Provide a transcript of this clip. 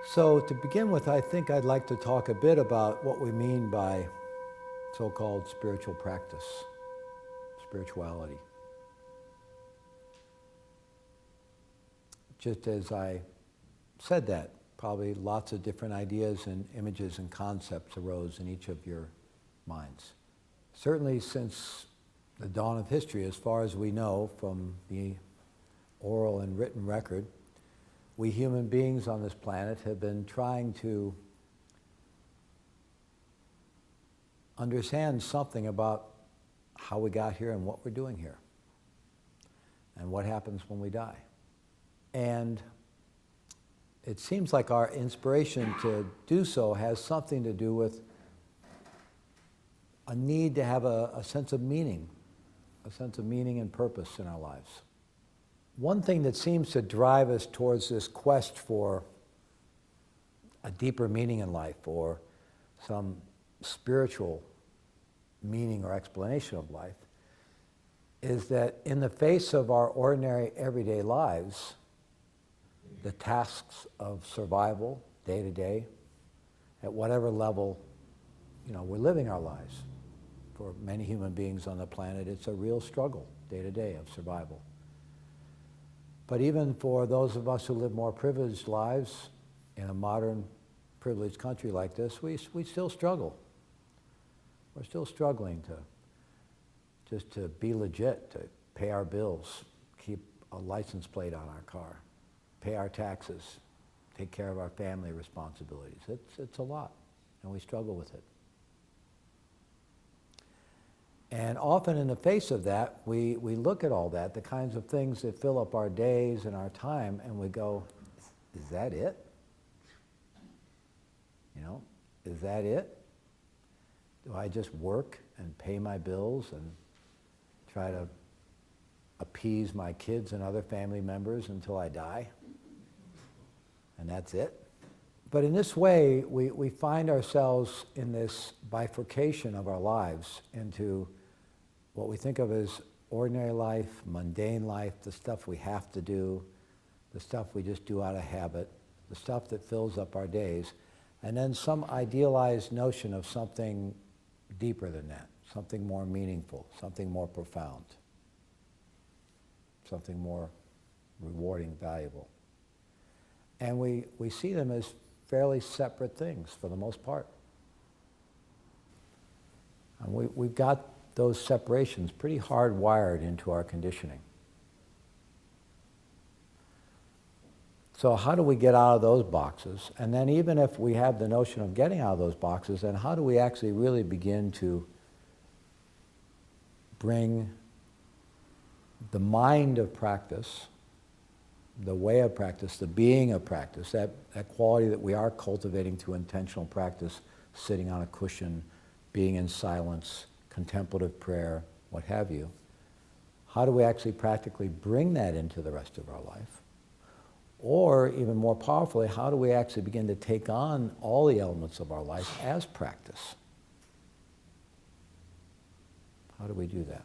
So to begin with, I think I'd like to talk a bit about what we mean by so-called spiritual practice, spirituality. Just as I said that, probably lots of different ideas and images and concepts arose in each of your minds. Certainly since the dawn of history, as far as we know from the oral and written record, we human beings on this planet have been trying to understand something about how we got here and what we're doing here and what happens when we die. And it seems like our inspiration to do so has something to do with a need to have a sense of meaning and purpose in our lives. One thing that seems to drive us towards this quest for a deeper meaning in life or some spiritual meaning or explanation of life is that in the face of our ordinary everyday lives, the tasks of survival day to day, at whatever level we're living our lives. For many human beings on the planet, it's a real struggle day to day of survival. But even for those of us who live more privileged lives in a modern, privileged country like this, we still struggle. We're still struggling to be legit, to pay our bills, keep a license plate on our car, pay our taxes, take care of our family responsibilities. It's a lot, and we struggle with it. And often in the face of that, we look at all that, the kinds of things that fill up our days and our time, and we go, is that it? Is that it? Do I just work and pay my bills and try to appease my kids and other family members until I die? And that's it? But in this way, we find ourselves in this bifurcation of our lives into what we think of as ordinary life, mundane life, the stuff we have to do, the stuff we just do out of habit, the stuff that fills up our days, and then some idealized notion of something deeper than that, something more meaningful, something more profound, something more rewarding, valuable. And we see them as fairly separate things for the most part. And we've got those separations pretty hardwired into our conditioning. So how do we get out of those boxes? And then even if we have the notion of getting out of those boxes, then how do we actually really begin to bring the mind of practice, the way of practice, the being of practice, that quality that we are cultivating through intentional practice, sitting on a cushion, being in silence, contemplative prayer, what have you. How do we actually practically bring that into the rest of our life? Or even more powerfully, how do we actually begin to take on all the elements of our life as practice? How do we do that?